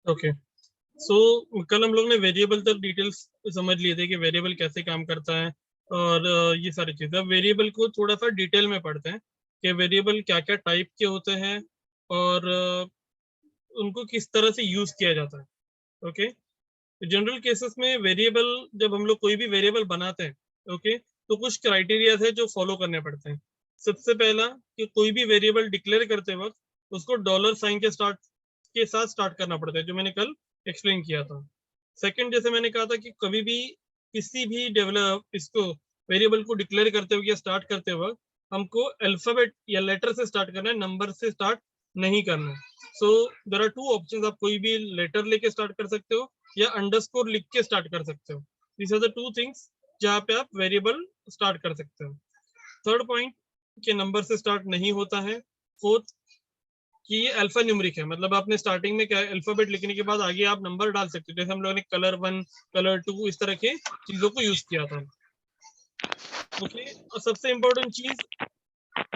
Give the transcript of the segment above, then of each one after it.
Okay, सो कल हम लोग ने वेरिएबल तक डिटेल्स समझ लिए थे कि वेरिएबल कैसे काम करता है और ये सारी चीजें। अब वेरिएबल को थोड़ा सा डिटेल में पढ़ते हैं कि वेरिएबल क्या क्या टाइप के होते हैं और उनको किस तरह से यूज किया जाता है। ओके, जनरल केसेस में वेरिएबल, जब हम लोग कोई भी वेरिएबल बनाते हैं, ओके, तो कुछ क्राइटेरिया है जो फॉलो करने पड़ते हैं। सबसे पहला कि कोई भी वेरिएबल डिक्लेयर करते वक्त उसको डॉलर साइन के साथ स्टार्ट करना पड़ता है, जो मैंने कल एक्सप्लेन किया था। सेकंड, जैसे मैंने कहा था कि कभी भी किसी भी डेवलप इसको वेरिएबल को डिक्लेयर करते वक्त या स्टार्ट करते वक्त हमको अल्फाबेट या लेटर से स्टार्ट करना है, नंबर से स्टार्ट नहीं करना है। So there are two options, आप कोई भी लेटर लेके स्टार्ट कर सकते हो या अंडरस्कोर लिख के स्टार्ट कर सकते हो। This are the two things जहाँ पे आप वेरिएबल स्टार्ट कर सकते हो। थर्ड पॉइंट कि नंबर से स्टार्ट नहीं होता है। फोर्थ कि ये अल्फा न्यूमरिक है, मतलब आपने स्टार्टिंग में क्या अल्फाबेट लिखने के बाद आगे आप नंबर डाल सकते हो, जैसे हम लोगों ने कलर 1, कलर 2 इस तरह के चीजों को यूज किया था। ओके, और सबसे इंपॉर्टेंट चीज,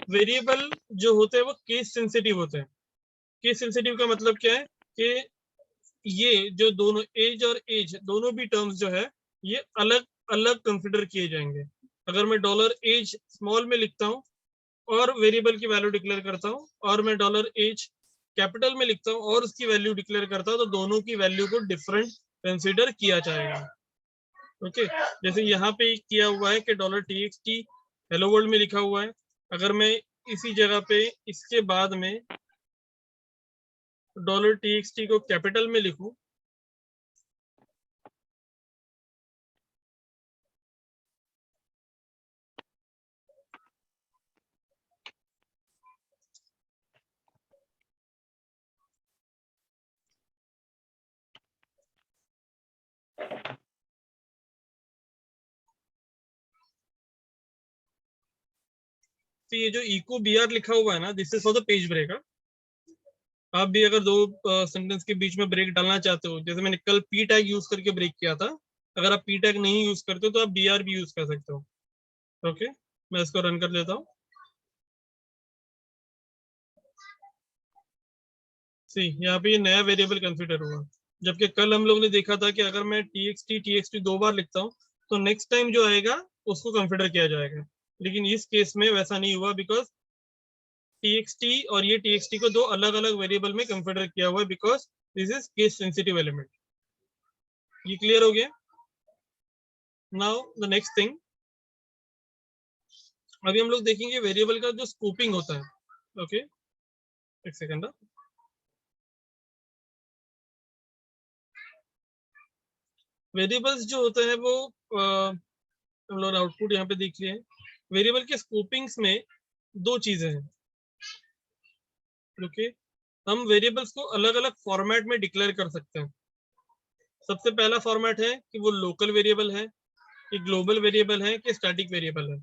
वेरिएबल जो होते हैं वो केस सेंसिटिव होते हैं। केस सेंसिटिव का मतलब क्या है कि ये जो दोनों एज और एज दोनों भी टर्म्स जो है ये अलग अलग कंसिडर किए जाएंगे। अगर मैं डॉलर एज स्मॉल में लिखता हूँ और वेरिएबल की वैल्यू डिक्लेयर करता हूँ, और मैं डॉलर एज कैपिटल में लिखता हूँ और उसकी वैल्यू डिक्लेयर करता हूँ, तो दोनों की वैल्यू को डिफरेंट कंसिडर किया जाएगा। ओके, जैसे यहाँ पे किया हुआ है कि डॉलर टी हेलो वर्ल्ड में लिखा हुआ है। अगर मैं इसी जगह पे इसके बाद में डॉलर टी को कैपिटल में लिखूं, तो ये जो इको बी आर लिखा हुआ है ना, this is for the page break. आप भी अगर दो सेंटेंस के बीच में ब्रेक डालना चाहते हो, जैसे मैंने कल पी टैग यूज करके ब्रेक किया था, अगर आप पी टैग नहीं यूज करते हो तो आप बी आर भी यूज कर सकते हो। ओके, मैं इसको रन कर लेता हूँ। सी, यहाँ पे ये नया वेरिएबल कंसिडर हुआ, जबकि कल हम लोग ने देखा था कि अगर मैं टी एक्स टी दो बार लिखता हूँ तो नेक्स्ट टाइम जो आएगा उसको कंसिडर किया जाएगा। लेकिन इस केस में वैसा नहीं हुआ, बिकॉज टी और ये टी को दो अलग अलग वेरिएबल में कंसिडर किया हुआ है, because this is case sensitive element. ये क्लियर हो गया? नाउ द नेक्स्ट थिंग, अभी हम लोग देखेंगे वेरिएबल का जो स्कोपिंग होता है। ओके, एक सेकंड। वेरिएबल्स जो होते हैं वो हम लोग आउटपुट यहाँ पे देख लिए हैं। वेरिएबल के स्कोपिंग्स में दो चीजें हैं। ओके, हम वेरिएबल्स को अलग अलग फॉर्मेट में डिक्लेयर कर सकते हैं। सबसे पहला फॉर्मेट है कि वो लोकल वेरिएबल है, कि ग्लोबल वेरिएबल है, कि स्टैटिक वेरिएबल है।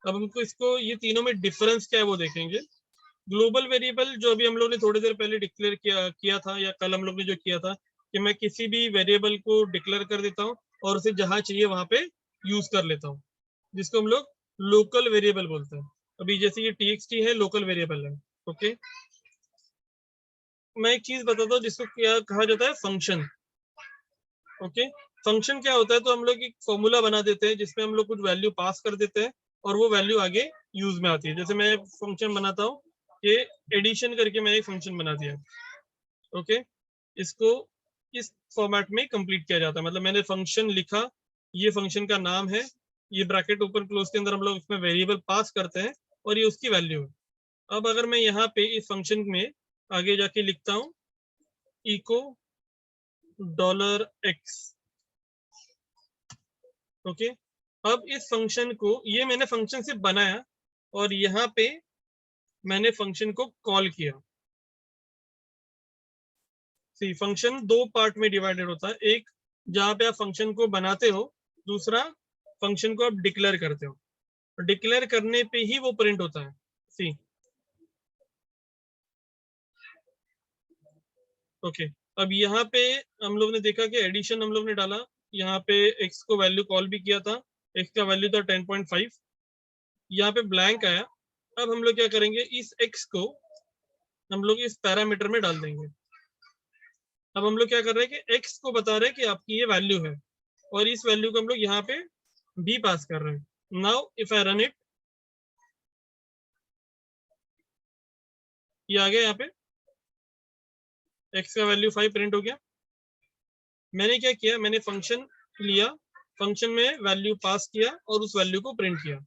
अब हमको इसको ये तीनों में डिफरेंस क्या है वो देखेंगे। ग्लोबल वेरिएबल जो अभी हम लोग ने थोड़ी देर पहले डिक्लेयर किया था, या कल हम लोग ने जो किया था, कि मैं किसी भी वेरिएबल को डिक्लेयर कर देता हूँ और उसे जहां चाहिए वहां पे यूज कर लेता हूँ, जिसको हम लोग लोकल वेरिएबल बोलते हैं। अभी जैसे ये टी है, लोकल वेरिएबल है। ओके, मैं एक चीज बताता हूँ जिसको क्या कहा जाता है, फंक्शन। ओके, फंक्शन क्या होता है, तो हम लोग एक फॉर्मूला बना देते हैं जिसमें हम लोग कुछ वैल्यू पास कर देते हैं और वो वैल्यू आगे यूज में आती है। जैसे मैं फंक्शन बनाता हूँ, ये एडिशन करके मैंने एक फंक्शन बना दिया। ओके, इसको इस फॉर्मेट में कंप्लीट किया जाता है, मतलब मैंने फंक्शन लिखा, ये फंक्शन का नाम है, ये ब्रैकेट ओपन क्लोज के अंदर हम लोग इसमें वेरिएबल पास करते हैं और ये उसकी वैल्यू है। अब अगर मैं यहाँ पे इस फंक्शन में आगे जाके लिखता हूँ इको डॉलर एक्स। ओके, अब इस फंक्शन को, ये मैंने फंक्शन से बनाया और यहाँ पे मैंने फंक्शन को कॉल किया। सी, फंक्शन दो पार्ट में डिवाइडेड होता है, एक जहां पे आप फंक्शन को बनाते हो, दूसरा फंक्शन को आप डिक्लेयर करते हो। डिक्लेयर करने पे ही वो प्रिंट होता है। सी, ओके, अब यहाँ पे हम लोग ने देखा कि एडिशन हम लोग ने डाला, यहाँ पे एक्स को वैल्यू कॉल भी किया था, एक्स का वैल्यू था 10.5, यहाँ पे ब्लैंक आया। अब हम लोग क्या करेंगे, इस एक्स को हम लोग इस पैरामीटर में डाल देंगे। अब हम लोग क्या कर रहे हैं कि x को बता रहे हैं कि आपकी ये वैल्यू है, और इस वैल्यू को हम लोग यहाँ पे b पास कर रहे हैं। Now if I run it, ये आ गया, यहाँ पे x का वैल्यू 5 प्रिंट हो गया। मैंने क्या किया, मैंने फंक्शन लिया, फंक्शन में वैल्यू पास किया और उस वैल्यू को प्रिंट किया।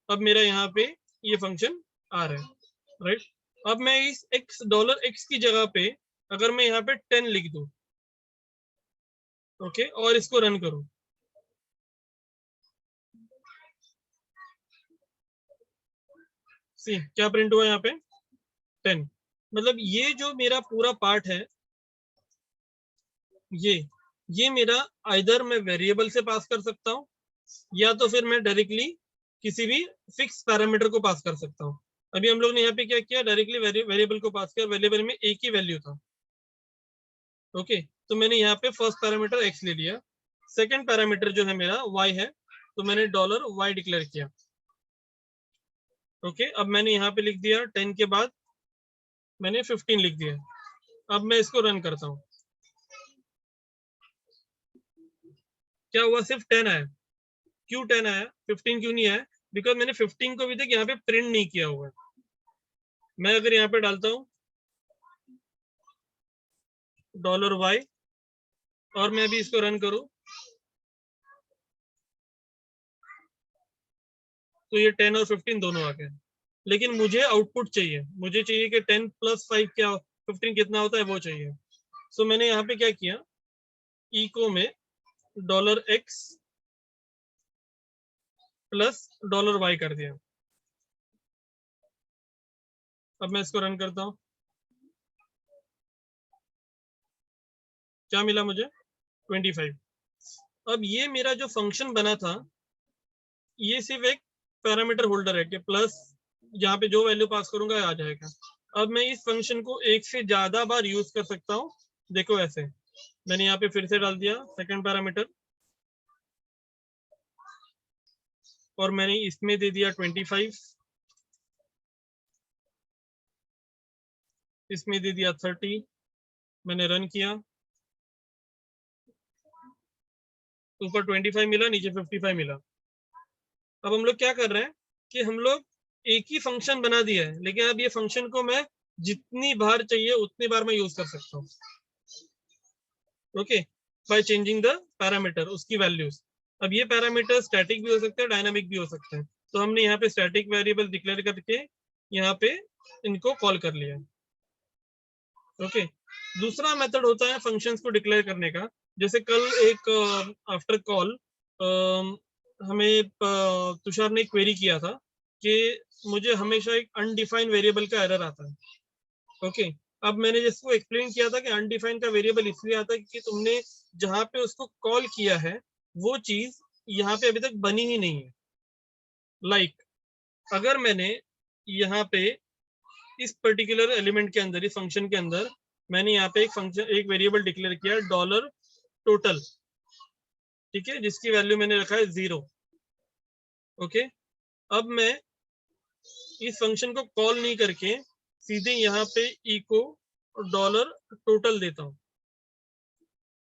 अब मेरा यहाँ पे ये फंक्शन आ रहा है, राइट। अब मैं इस $x की जगह पे अगर मैं यहाँ पे 10 लिख दूं, ओके, और इसको रन करूं, सी क्या प्रिंट हुआ यहाँ पे 10। मतलब ये जो मेरा पूरा पार्ट है, ये मेरा आइदर मैं वेरिएबल से पास कर सकता हूँ, या तो फिर मैं डायरेक्टली किसी भी फिक्स पैरामीटर को पास कर सकता हूँ। अभी हम लोग ने यहाँ पे क्या किया, डायरेक्टली वेरिएबल को पास किया, वेरिएबल में एक ही वैल्यू था, ओके। तो मैंने यहाँ पे फर्स्ट पैरामीटर x ले लिया, सेकंड पैरामीटर जो है मेरा y है, तो मैंने $y डिक्लेयर किया, ओके। अब मैंने यहाँ पे लिख दिया 10 के बाद मैंने 15 लिख दिया। अब मैं इसको रन करता हूँ, क्या हुआ, सिर्फ 10 आया। क्यों 10 आया, 15 क्यों नहीं आया? बिकॉज मैंने 15 को अभी तक यहाँ पे प्रिंट नहीं किया हुआ है। मैं अगर यहाँ पे डालता हूँ $y और मैं अभी इसको रन करूं, तो ये 10 और 15 दोनों आ गए। लेकिन मुझे आउटपुट चाहिए, मुझे चाहिए कि 10 + 5 क्या 15 कितना होता है वो चाहिए। सो मैंने यहाँ पे क्या किया, इको में $x प्लस $y कर दिया। अब मैं इसको रन करता हूँ, क्या मिला मुझे 25। अब ये मेरा जो फंक्शन बना था, ये सिर्फ एक पैरामीटर होल्डर है कि प्लस यहाँ पे जो वैल्यू पास करूंगा आ जाएगा। अब मैं इस फंक्शन को एक से ज्यादा बार यूज कर सकता हूँ। देखो ऐसे, मैंने यहाँ पे फिर से डाल दिया सेकंड पैरामीटर, और मैंने इसमें दे दिया 25, इसमें दे दिया 30, मैंने रन किया, ऊपर 25 मिला, नीचे 55 मिला। अब हम लोग क्या कर रहे हैं कि हम लोग एक ही फंक्शन बना दिया है, लेकिन अब ये फंक्शन को मैं जितनी बार चाहिए उतनी बार मैं यूज कर सकता हूँ, okay, by changing the parameter, उसकी वैल्यूज। अब ये पैरामीटर स्टैटिक भी हो सकते हैं, डायनामिक भी हो सकते हैं। तो हमने यहाँ पे स्टैटिक वेरिएबल डिक्लेयर करके यहाँ पे इनको कॉल कर लिया, ओके। दूसरा मेथड होता है फंक्शंस को डिक्लेयर करने का। जैसे कल एक आफ्टर कॉल हमें तुषार ने क्वेरी किया था कि मुझे हमेशा एक अनडिफाइंड वेरिएबल का एरर आता है, ओके। अब मैंने जिसको एक्सप्लेन किया था कि अनडिफाइंड का वेरिएबल इसलिए आता है कि तुमने जहां पे उसको कॉल किया है वो चीज यहाँ पे अभी तक बनी ही नहीं है। लाइक अगर मैंने यहाँ पे इस पर्टिकुलर एलिमेंट के अंदर, इस फंक्शन के अंदर मैंने यहाँ पे एक वेरिएबल डिक्लेयर किया $total, ठीक है, जिसकी वैल्यू मैंने रखा है 0, ओके। अब मैं इस फंक्शन को कॉल नहीं करके सीधे यहाँ पे इको $total देता हूँ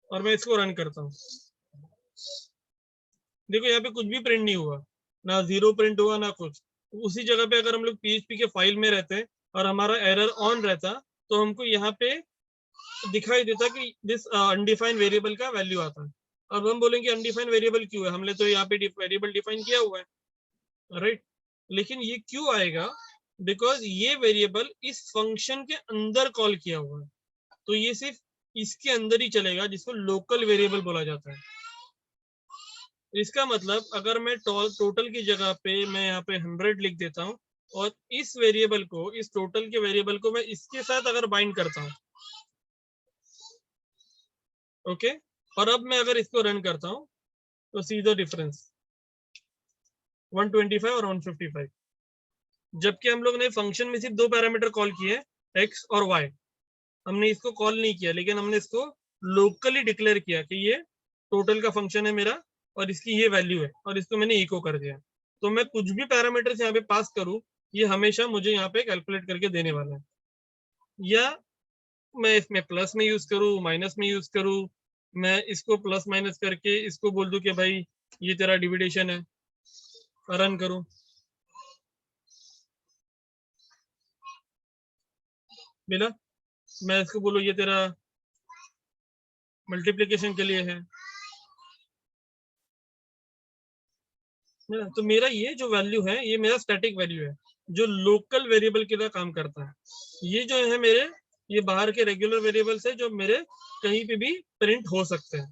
और मैं इसको रन करता हूँ। देखो यहाँ पे कुछ भी प्रिंट नहीं हुआ, ना 0 प्रिंट हुआ ना कुछ। उसी जगह पे अगर हम लोग PHP के फाइल में रहते और हमारा एरर ऑन रहता तो हमको यहाँ पे दिखाई देता कि दिस अनडिफाइंड वेरिएबल का वैल्यू आता है। अब हम बोलेंगे अनडिफाइंड वेरिएबल क्यों है, हमने तो यहाँ पे वेरिएबल डिफाइन किया हुआ है, राइट। लेकिन ये क्यों आएगा, बिकॉज ये वेरिएबल इस फंक्शन के अंदर कॉल किया हुआ है, तो ये सिर्फ इसके अंदर ही चलेगा, जिसको लोकल वेरिएबल बोला जाता है। इसका मतलब अगर मैं टोटल की जगह पे मैं यहाँ पे 100 लिख देता हूँ और इस वेरिएबल को, इस टोटल के वेरिएबल को मैं इसके साथ अगर बाइंड करता हूँ, ओके, और अब मैं अगर इसको रन करता हूँ तो सीधा डिफरेंस 125 और 155। जबकि हम लोग ने फंक्शन में सिर्फ 2 पैरामीटर कॉल किए, x और y। हमने इसको कॉल नहीं किया, लेकिन हमने इसको लोकली डिक्लेयर किया कि ये टोटल का फंक्शन है मेरा और इसकी ये वैल्यू है, और इसको मैंने इको कर दिया। तो मैं कुछ भी पैरामीटर यहाँ पे पास करूं, ये हमेशा मुझे यहाँ पे कैलकुलेट करके देने वाला है। या मैं इसमें प्लस में यूज करूँ, माइनस में यूज करूँ, मैं इसको प्लस माइनस करके इसको बोल दूं कि भाई ये तेरा डिविडेशन है, रन करूं, मिला। मैं इसको बोलूं ये तेरा मल्टीप्लिकेशन के लिए है, मिला। तो मेरा ये जो वैल्यू है ये मेरा स्टैटिक वैल्यू है जो लोकल वेरिएबल की तरह काम करता है। ये जो है मेरे, ये बाहर के रेगुलर वेरिएबल्स है जो मेरे कहीं पे भी प्रिंट हो सकते हैं।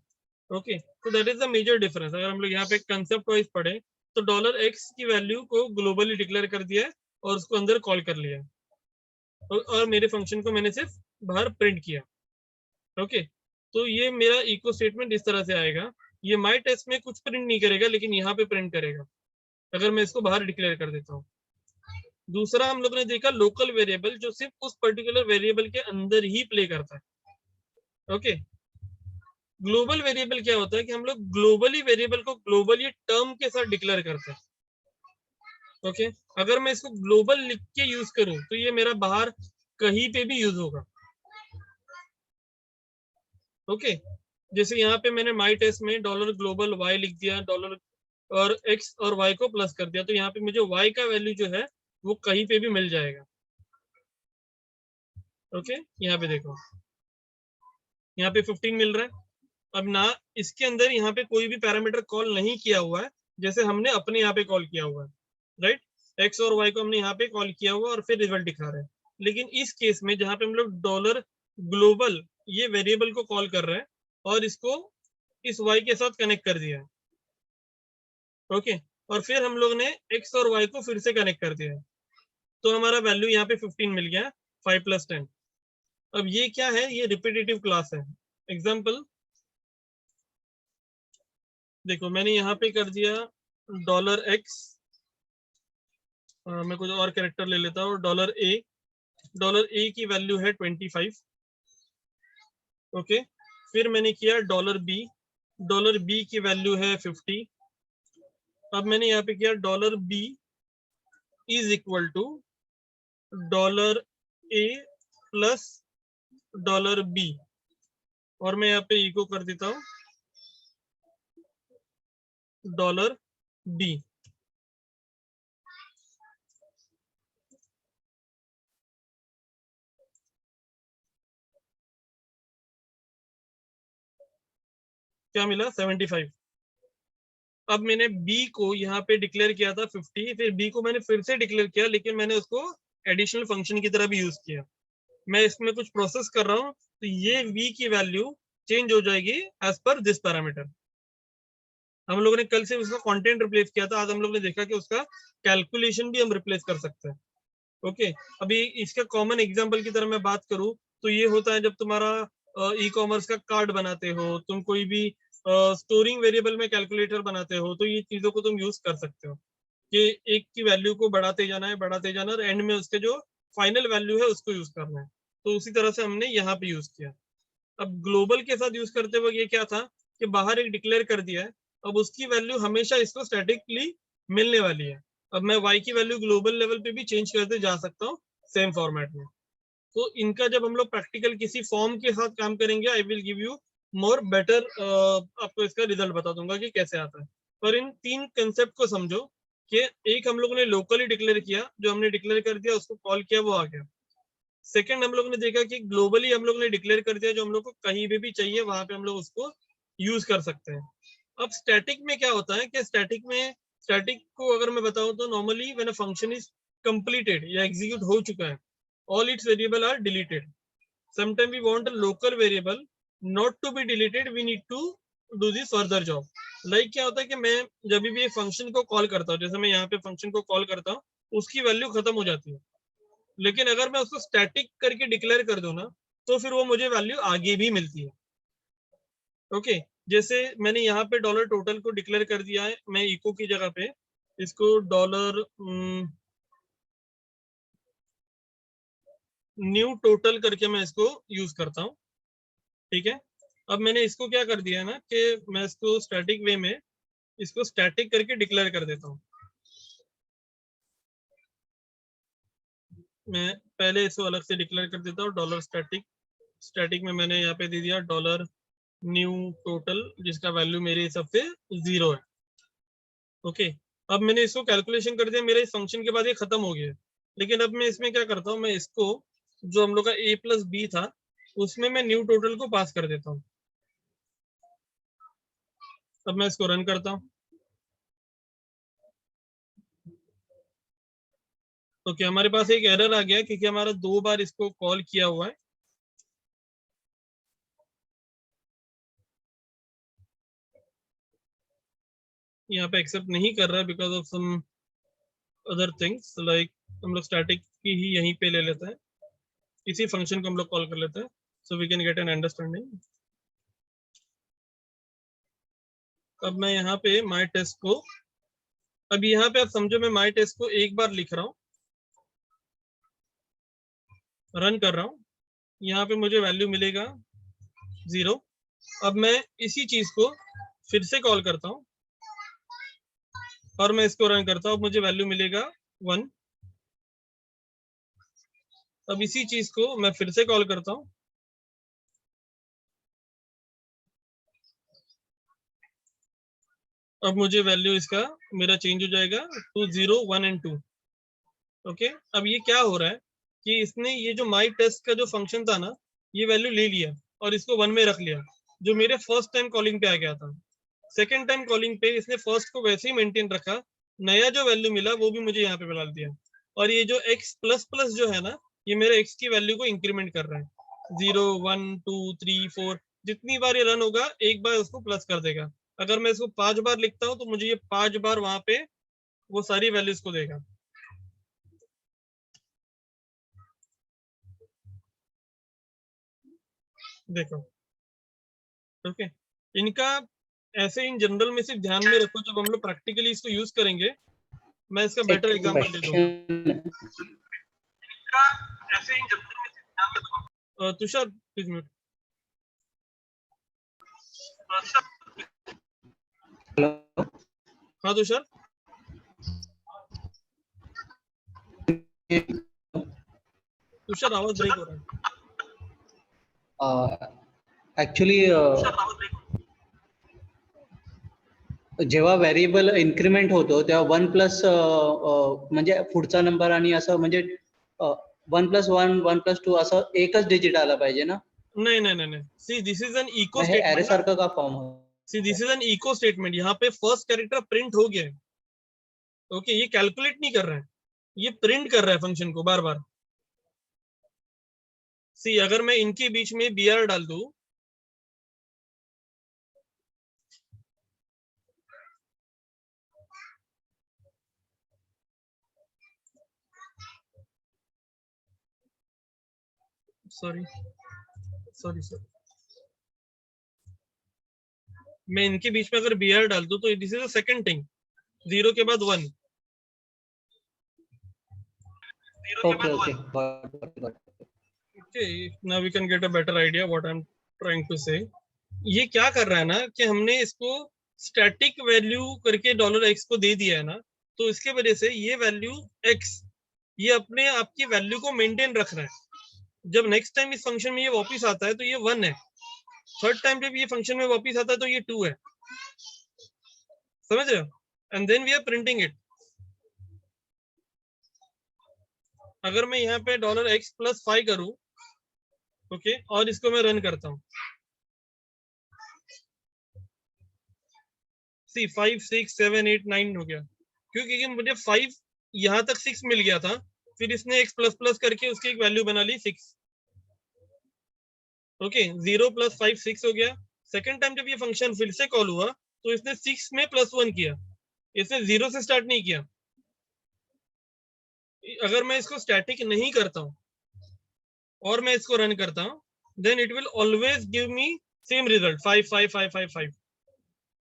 ओके, तो that is the major difference. अगर हम लोग यहाँ पे कंसेप्ट वाइज पढ़े तो $x की वैल्यू को ग्लोबली डिक्लेयर कर दिया है और उसको अंदर कॉल कर लिया है, और मेरे फंक्शन को मैंने सिर्फ बाहर प्रिंट किया। ओके, तो ये मेरा इको स्टेटमेंट इस तरह से आएगा। ये माई टेस्ट में कुछ प्रिंट नहीं करेगा लेकिन यहाँ पे प्रिंट करेगा अगर मैं इसको बाहर डिक्लेयर कर देता हूँ। दूसरा हम लोग ने देखा लोकल वेरिएबल जो सिर्फ उस पर्टिकुलर वेरिएबल के अंदर ही प्ले करता है। ओके, ग्लोबल वेरिएबल क्या होता है कि हम लोग ग्लोबली वेरिएबल को ग्लोबली टर्म के साथ डिक्लेयर करते हैं। ओके, अगर मैं इसको ग्लोबल लिख के यूज करूं तो ये मेरा बाहर कहीं पे भी यूज होगा। ओके, जैसे यहाँ पे मैंने माई टेस्ट में $ग्लोबल y लिख दिया, डॉलर और x और y को प्लस कर दिया, तो यहाँ पे मुझे y का वैल्यू जो है वो कहीं पे भी मिल जाएगा। ओके, यहाँ पे देखो, यहाँ पे 15 मिल रहा है। अब ना इसके अंदर यहाँ पे कोई भी पैरामीटर कॉल नहीं किया हुआ है जैसे हमने अपने यहाँ पे कॉल किया हुआ है, राइट। एक्स और वाई को हमने यहाँ पे कॉल किया हुआ और फिर रिजल्ट दिखा रहे हैं। लेकिन इस केस में जहाँ पे हम लोग $ग्लोबल ये वेरिएबल को कॉल कर रहे हैं और इसको इस वाई के साथ कनेक्ट कर दिया है। ओके, और फिर हम लोग ने एक्स और वाई को फिर से कनेक्ट कर दिया है, तो हमारा वैल्यू यहाँ पे 15 मिल गया, 5 + 10। अब ये क्या है, ये रिपीटेटिव क्लास है। एग्जाम्पल देखो, मैंने यहाँ पे कर दिया $x, मैं कुछ और कैरेक्टर ले लेता हूँ, $a की वैल्यू है 25। ओके, फिर मैंने किया $b की वैल्यू है 50। अब मैंने यहाँ पे किया $b is equal to $a plus $b, और मैं यहाँ पे इको कर देता हूँ $b। क्या मिला, 75। अब मैंने b को यहाँ पे डिक्लेयर किया था 50, फिर b को मैंने फिर से डिक्लेयर किया लेकिन मैंने उसको एडिशनल फंक्शन की तरह भी यूज किया। मैं इसमें कुछ प्रोसेस कर रहा हूँ तो ये v की वैल्यू चेंज हो जाएगी एज पर दिस पैरामीटर। हम लोगों ने कल से उसका कंटेंट रिप्लेस किया था, आज हम लोग ने देखा कि उसका कैलकुलेशन भी हम रिप्लेस कर सकते हैं। ओके, अभी इसका कॉमन एग्जांपल की तरह मैं बात करूं तो ये होता है जब तुम्हारा ई कॉमर्स का कार्ड बनाते हो, तुम कोई भी स्टोरिंग वेरिएबल में कैलकुलेटर बनाते हो, तो ये चीजों को तुम यूज कर सकते हो कि एक की वैल्यू को बढ़ाते जाना है, बढ़ाते जाना, और एंड में उसके जो फाइनल वैल्यू है उसको यूज करना है। तो उसी तरह से हमने यहाँ पे यूज किया। अब ग्लोबल के साथ यूज करते हुए ये क्या था कि बाहर एक डिक्लेयर कर दिया है, अब उसकी वैल्यू हमेशा इसको स्टैटिकली मिलने वाली है। अब मैं y की वैल्यू ग्लोबल लेवल पे भी चेंज करते जा सकता हूँ सेम फॉर्मेट में। तो इनका जब हम लोग प्रैक्टिकल किसी फॉर्म के साथ काम करेंगे, I will give you more better, आपको इसका रिजल्ट बता दूंगा कि कैसे आता है। पर इन तीन कंसेप्ट को समझो कि एक हम लोगों ने लोकली डिक्लेयर किया, जो हमने डिक्लेयर कर दिया उसको कॉल किया, वो आ गया। सेकंड हम लोग ने देखा कि ग्लोबली हम लोग ने डिक्लेयर कर दिया, जो हम लोग को कहीं भी चाहिए वहां पे हम लोग उसको यूज कर सकते हैं। अब स्टैटिक में क्या होता है कि स्टैटिक को अगर मैं बताऊं तो normally when a function is completed या एग्जीक्यूट हो चुका है, all its variable are deleted. Sometimes we want a local variable not to be deleted, we need to do this further job. Like क्या होता है कि मैं जब भी एक फंक्शन को कॉल करता हूँ, जैसे मैं यहाँ पे फंक्शन को कॉल करता हूँ, उसकी वैल्यू खत्म हो जाती है, लेकिन अगर मैं उसको स्टैटिक करके डिक्लेयर कर दूं ना तो फिर वो मुझे वैल्यू आगे भी मिलती है। ओके, जैसे मैंने यहाँ पे डॉलर टोटल को डिक्लेयर कर दिया है, मैं इको की जगह पे इसको डॉलर न्यू टोटल करके मैं इसको यूज करता हूँ। ठीक है, अब मैंने इसको क्या कर दिया है ना कि मैं इसको स्टैटिक वे में इसको स्टैटिक करके डिक्लेयर कर देता हूँ। मैं पहले इसको अलग से डिक्लेयर कर देता हूँ $स्टैटिक स्टैटिक में मैंने यहाँ पे दे दिया डॉलर न्यू टोटल, जिसका वैल्यू मेरे हिसाब से 0 है। ओके, अब मैंने इसको कैलकुलेशन कर दिया, मेरे इस फंक्शन के बाद ये खत्म हो गया। लेकिन अब मैं इसमें क्या करता हूँ, मैं इसको जो हम लोग का a प्लस बी था उसमें मैं न्यू टोटल को पास कर देता हूँ। अब मैं इसको रन करता हूँ। ओके, हमारे पास एक एरर आ गया क्योंकि हमारा 2 बार इसको कॉल किया हुआ है। यहाँ पे एक्सेप्ट नहीं कर रहा है because of some other things, like हम लोग स्टैटिक की ही यहीं पे ले लेते हैं, इसी फंक्शन को हम लोग कॉल कर लेते हैं, so we can get an understanding. अब मैं यहाँ पे माई टेस्ट को, अब यहाँ पे आप समझो मैं माई टेस्ट को एक बार लिख रहा हूँ, रन कर रहा हूँ, यहाँ पे मुझे वैल्यू मिलेगा 0। अब मैं इसी चीज को फिर से कॉल करता हूँ और मैं इसको रन करता हूँ, मुझे वैल्यू मिलेगा 1। अब इसी चीज को मैं फिर से कॉल करता हूँ, अब मुझे वैल्यू इसका मेरा चेंज हो जाएगा टू 0 1 एंड 2। ओके, अब ये क्या हो रहा है कि इसने ये जो माई टेस्ट का जो फंक्शन था ना, ये वैल्यू ले लिया और इसको 1 में रख लिया, जो मेरे फर्स्ट टाइम कॉलिंग पे आ गया था। सेकेंड टाइम कॉलिंग पे इसने फर्स्ट को वैसे ही मेंटेन रखा, नया जो वैल्यू मिला वो भी मुझे यहाँ पे डाल दिया, और ये जो x प्लस प्लस जो है ना, ये मेरे x की वैल्यू को इंक्रीमेंट कर रहा है। 0 1 2 3 4 जितनी बार ये रन होगा एक बार उसको प्लस कर देगा। अगर मैं इसको 5 बार लिखता हूँ तो मुझे ये 5 बार वहां पे वो सारी वैल्यूज को देगा। देखो, ओके, इनका ऐसे इन जनरल में सिर्फ ध्यान में रखो, जब हम लोग प्रैक्टिकली इसको यूज करेंगे मैं इसका बेटर एग्जांपल दे दूंगा। ऐसे इन जनरल में सिर्फ ध्यान में रखो। Tushar please mute. हेलो, हाँ तुषार, तुषार आवाज ब्रेक हो रहा है। ऍक्च्युली जेव्हा व्हेरिएबल इन्क्रीमेंट होतो तेव्हा 1 प्लस म्हणजे पुढचा नंबर आणि असं म्हणजे 1 + 1 1 + 2 असं एकच डिजिट आला पाहिजे ना? नहीं नहीं नहीं, see this is an echo हे एरे स्टेटमेंट। सारखं का फॉर्म हो? See this is an echo statement, यहाँ पे फर्स्ट कैरेक्टर प्रिंट हो गया है। ओके, ये कैलकुलेट नहीं कर रहा है, ये प्रिंट कर रहा है फंक्शन को बार बार। सी अगर मैं इनके बीच में br डाल दूं, सॉरी सॉरी सॉरी, मैं इनके बीच में अगर br डाल दूं तो this is the second thing, 0 के बाद 1। Okay okay, okay, now we can get a better idea what I am trying to say. ये क्या कर रहा है ना कि हमने इसको स्टैटिक वैल्यू करके $x को दे दिया है ना, तो इसके वजह से ये वैल्यू x ये अपने आपकी वैल्यू को मेंटेन रख रहा है। जब नेक्स्ट टाइम इस फंक्शन में ये वापस आता है तो ये 1 है, थर्ड टाइम जब ये फंक्शन में वापस आता है तो ये 2 है, समझ रहे हो? And then we are printing it. अगर मैं यहाँ पे $x + 5 करूं, ओके, और इसको मैं रन करता हूँ, सी 5 6 7 8 9 हो गया, क्योंकि मुझे 5 यहाँ तक 6 मिल गया था, फिर इसने x प्लस प्लस करके उसकी एक वैल्यू बना ली 6। ओके, 0 + 5 6 हो गया। सेकंड टाइम जब ये फंक्शन फिर से कॉल हुआ तो इसने 6 में +1 किया, इसने 0 से स्टार्ट नहीं किया। अगर मैं इसको स्टैटिक नहीं करता हूँ और मैं इसको रन करता हूँ, then it will always give me same result 5 5 5 5 5।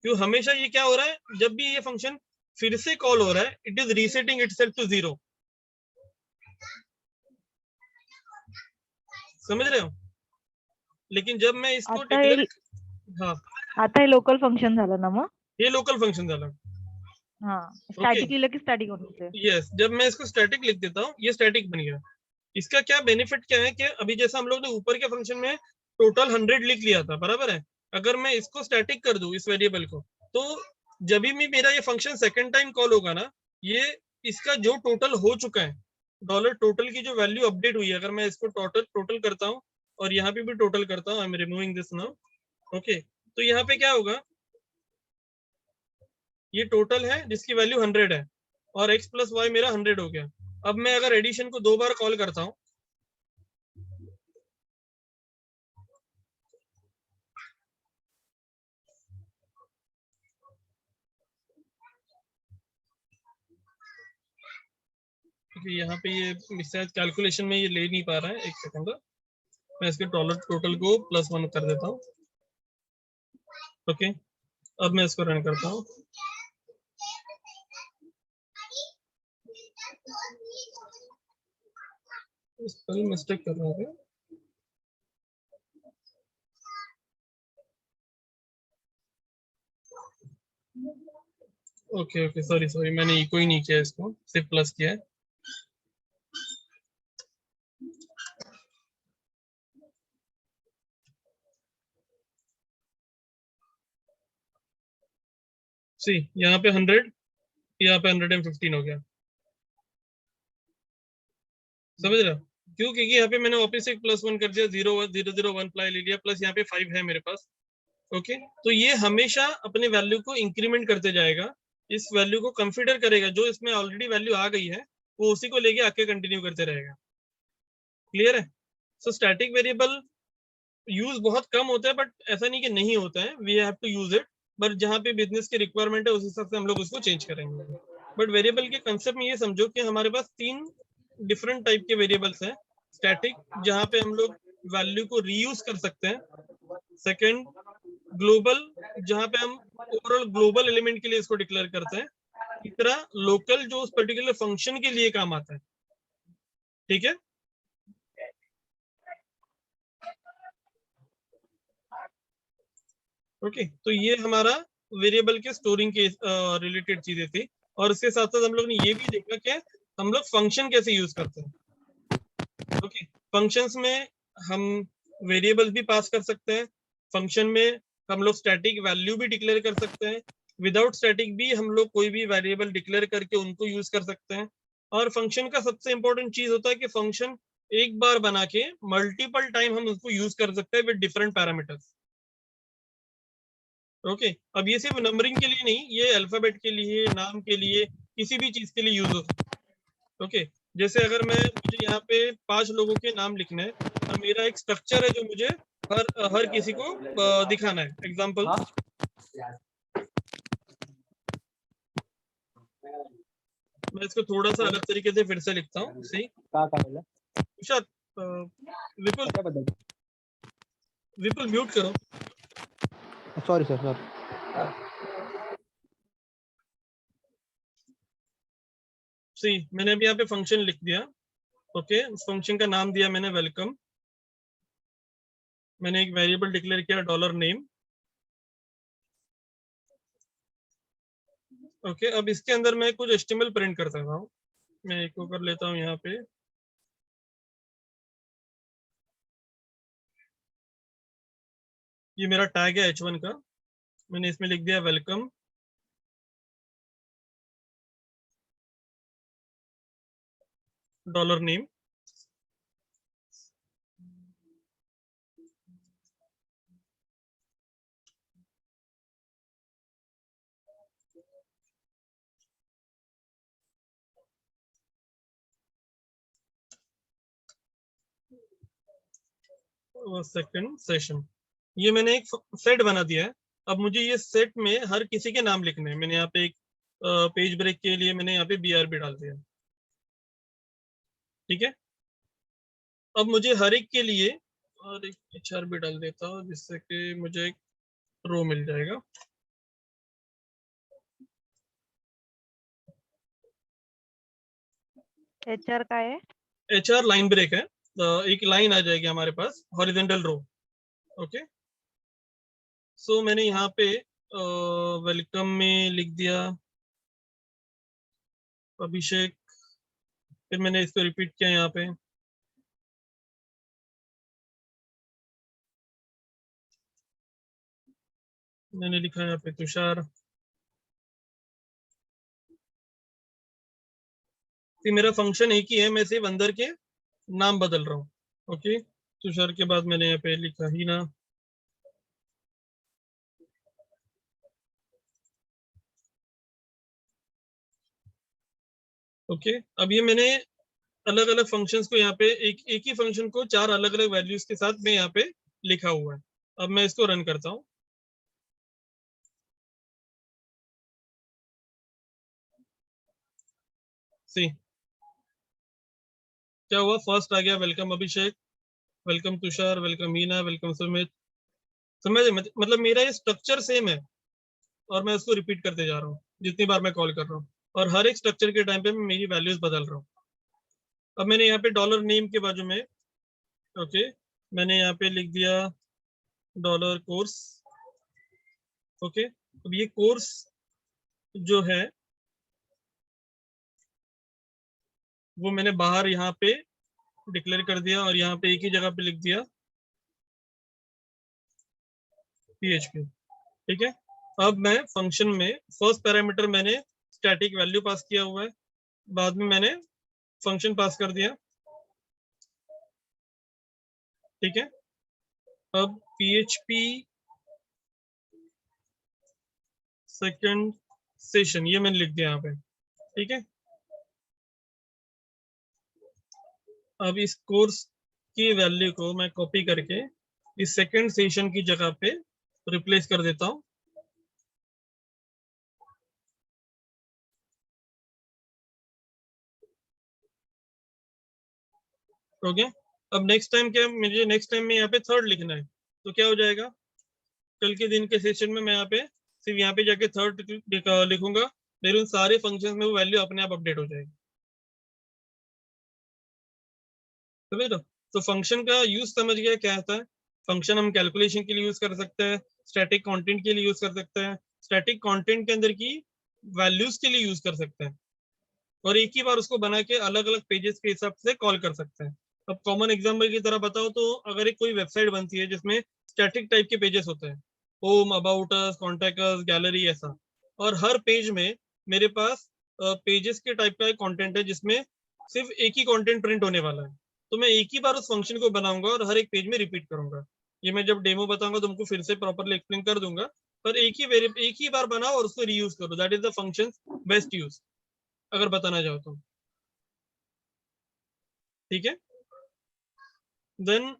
क्यों हमेशा ये क्या हो रहा है, जब भी ये फंक्शन फिर से कॉल हो रहा है it is resetting itself to 0। समझ रहे हो? लेकिन जब मैं इसको डिक्लेअर, हाँ आता हे लोकल फंक्शन झालं ना मग? ये लोकल फंक्शन झालं। हाँ, स्टॅटिक लिहिलं की स्टॅटिक होतं ते। यस, जब मैं इसको स्टैटिक लिख देता हूँ ये स्टैटिक बन गया। इसका क्या बेनिफिट क्या है कि अभी जैसा हम लोग ने ऊपर के फंक्शन में टोटल 100 लिख लिया था, बराबर है। अगर मैं इसको स्टैटिक कर दूं इस वेरिएबल को, तो जब भी मेरा ये फंक्शन सेकंड टाइम कॉल होगा ना, ये इसका जो टोटल हो चुका है, डॉलर टोटल की जो वैल्यू अपडेट हुई है, अगर मैं इसको टोटल करता हूँ और यहाँ पे भी टोटल करता हूँ, I am removing this now, okay, तो यहाँ पे क्या होगा, ये टोटल है जिसकी वैल्यू 100 है और x प्लस वाई मेरा 100 हो गया। अब मैं अगर एडिशन को 2 बार कॉल करता हूँ, क्योंकि यहाँ पे ये शायद कैलकुलेशन में ये ले नहीं पा रहा है, एक सेकंड, मैं इसके डॉलर टोटल को +1 कर देता हूँ। ओके, अब मैं इसको रन करता हूँ। स्पेलिंग मिस्टेक कर रहा है। ओके ओके, सॉरी, मैंने इको ही नहीं किया, इसको सिर्फ प्लस किया है। सी यहाँ पे 100, यहाँ पे 115 हो गया, समझ रहा? क्यों? क्योंकि यहाँ पे मैंने वापस एक +1 कर दिया, 0 1 ले लिया, प्लस यहाँ पे 5 है मेरे पास। ओके, तो ये हमेशा अपने वैल्यू को इंक्रीमेंट करते जाएगा, इस वैल्यू को कंसीडर करेगा, जो इसमें ऑलरेडी वैल्यू आ गई है वो उसी को लेके आके कंटिन्यू करते रहेगा। क्लियर है? सो स्टैटिक वेरिएबल यूज बहुत कम होता है, बट ऐसा नहीं कि नहीं होता है, we have to use it, but जहाँ पे बिजनेस की रिक्वायरमेंट है उस हिसाब से हम लोग उसको चेंज करेंगे। बट वेरिएबल के कंसेप्ट में ये समझो कि हमारे पास 3 डिफरेंट टाइप के वेरिएबल्स हैं। स्टैटिक, जहाँ पे हम लोग वैल्यू को रीयूज कर सकते हैं। सेकेंड, ग्लोबल, जहाँ पे हम ओवरऑल ग्लोबल एलिमेंट के लिए इसको डिक्लेयर करते हैं। तीसरा, लोकल, जो उस पर्टिकुलर फंक्शन के लिए काम आता है। ठीक है? ओके, तो ये हमारा वेरिएबल के स्टोरिंग के रिलेटेड चीजें थी, और इसके साथ साथ हम लोग ने ये भी देखा कि हम लोग फंक्शन कैसे यूज करते हैं। ओके, फंक्शंस में हम वेरिएबल्स भी पास कर सकते हैं, फंक्शन में हम लोग स्टैटिक वैल्यू भी डिक्लेयर कर सकते हैं, विदाउट स्टैटिक भी हम लोग कोई भी वेरिएबल डिक्लेयर करके उनको यूज कर सकते हैं। और फंक्शन का सबसे इंपॉर्टेंट चीज होता है कि फंक्शन एक बार बना के मल्टीपल टाइम हम उसको यूज कर सकते हैं विद डिफरेंट पैरामीटर्स। ओके, अब ये सिर्फ नंबरिंग के लिए नहीं, ये अल्फाबेट के लिए, नाम के लिए, किसी भी चीज के लिए यूज हो सकता है। ओके, जैसे अगर मुझे यहाँ पे 5 लोगों के नाम लिखने हैं, और मेरा एक स्ट्रक्चर है जो मुझे हर किसी को दिखाना है। एग्जांपल, मैं इसको थोड़ा सा अलग तरीके से फिर से लिखता हूँ। सही, उषाद, विपुल म्यूट करो। Sorry sir. सी, मैंने अभी यहाँ पे फंक्शन लिख दिया। ओके, उस फंक्शन का नाम दिया मैंने वेलकम। मैंने एक वेरिएबल डिक्लेयर किया $नेम। ओके, अब इसके अंदर मैं कुछ एचटीएमएल प्रिंट करता हूँ। मैं इको कर लेता हूँ यहाँ पे। ये मेरा टैग है h1 का, मैंने इसमें लिख दिया वेलकम $नेम। सेकंड सेशन, ये मैंने एक सेट बना दिया है। अब मुझे ये सेट में हर किसी के नाम लिखने हैं। मैंने यहाँ पे एक पेज ब्रेक के लिए मैंने यहाँ पे BRB डाल दिया। ठीक है, अब मुझे हर एक के लिए और एक HRB डाल देता हूँ, जिससे कि मुझे एक रो मिल जाएगा। HR काय आहे? HR लाइन ब्रेक है, एक लाइन आ जाएगी हमारे पास, हॉरिजॉन्टल रो। ओके, सो मैंने यहाँ पे वेलकम में लिख दिया अभिषेक, फिर मैंने इसको रिपीट किया यहाँ पे मैंने लिखा है यहाँ पे तुषार। तो मेरा फंक्शन एक ही है, मैं सिर्फ अंदर के नाम बदल रहा हूँ। ओके, तुषार के बाद मैंने यहाँ पे लिखा हीना। ओके, अब ये मैंने अलग अलग फंक्शंस को यहाँ पे एक ही फंक्शन को 4 अलग अलग वैल्यूज के साथ में यहाँ पे लिखा हुआ है। अब मैं इसको रन करता हूँ। सी क्या हुआ, फर्स्ट आ गया welcome Abhishek, welcome Tushar, welcome Meena, welcome Sumit. समझ मतलब मेरा ये स्ट्रक्चर सेम है और मैं उसको रिपीट करते जा रहा हूँ जितनी बार मैं कॉल कर रहा हूँ, और हर एक स्ट्रक्चर के टाइम पे मैं मेरी वैल्यूज बदल रहा हूँ। अब मैंने यहाँ पे डॉलर नेम के बाजू में, ओके, मैंने यहाँ पे लिख दिया डॉलर कोर्स। ओके, अब ये कोर्स जो है वो मैंने बाहर यहाँ पे डिक्लेयर कर दिया और यहाँ पे एक ही जगह पे लिख दिया PHP। ठीक है, अब मैं फंक्शन में फर्स्ट पैरामीटर मैंने स्टैटिक वैल्यू पास किया हुआ है, बाद में मैंने फंक्शन पास कर दिया। ठीक है, अब PHP सेकंड सेशन ये मैंने लिख दिया यहाँ पे। ठीक है, अब इस कोर्स की वैल्यू को मैं कॉपी करके इस सेकंड सेशन की जगह पे रिप्लेस कर देता हूँ। ओके, अब नेक्स्ट टाइम क्या, मुझे नेक्स्ट टाइम में यहाँ पे थर्ड लिखना है, तो क्या हो जाएगा, कल के दिन के सेशन में मैं यहाँ पे सिर्फ यहाँ पे जाके थर्ड लिखूंगा, मेरे उन सारे फंक्शंस में वो वैल्यू अपने आप अपडेट हो जाएगी। समझ लो, तो फंक्शन का यूज समझ गया क्या होता है। फंक्शन हम कैलकुलेशन के लिए यूज कर सकते हैं, स्टैटिक कंटेंट के लिए यूज कर सकते हैं, स्टैटिक कंटेंट के अंदर की वैल्यूज के लिए यूज कर सकते हैं, और एक ही बार उसको बना के अलग अलग पेजेस के हिसाब से कॉल कर सकते हैं। अब कॉमन एग्जांपल की तरह बताओ तो अगर एक कोई वेबसाइट बनती है जिसमें स्टैटिक टाइप के पेजेस होते हैं, home, about us, contact us, gallery, ऐसा, और हर पेज में मेरे पास पेजेस के टाइप का एक कंटेंट है जिसमें सिर्फ एक ही कंटेंट प्रिंट होने वाला है, तो मैं एक ही बार उस फंक्शन को बनाऊंगा और हर एक पेज में रिपीट करूंगा। ये मैं जब डेमो बताऊंगा तुमको फिर से प्रॉपरली एक्सप्लेन कर दूंगा, पर एक ही बार बनाओ और उसको रीयूज करो, that is the function best use, अगर बताना चाहो तो। ठीक है, देन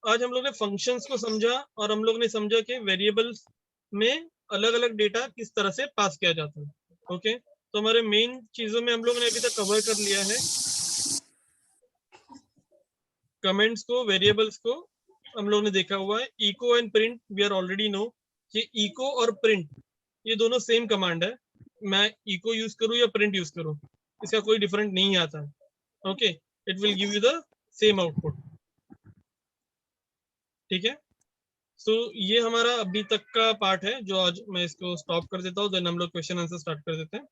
आज हम लोग ने फंक्शंस को समझा और हम लोग ने समझा कि वेरिएबल्स में अलग अलग डेटा किस तरह से पास किया जाता है। ओके, तो हमारे मेन चीजों में हम लोग ने अभी तक कवर कर लिया है, कमेंट्स को, वेरिएबल्स को हम लोग ने देखा हुआ है। Echo and print we are already know कि इको और प्रिंट ये दोनों सेम कमांड है, मैं इको यूज करूं या प्रिंट यूज करूं इसका कोई डिफरेंट नहीं आता है। Okay, it will give you the same output. ठीक है, सो ये हमारा अभी तक का पार्ट है जो आज मैं इसको स्टॉप कर देता हूँ, देन हम लोग क्वेश्चन आंसर स्टार्ट कर देते हैं।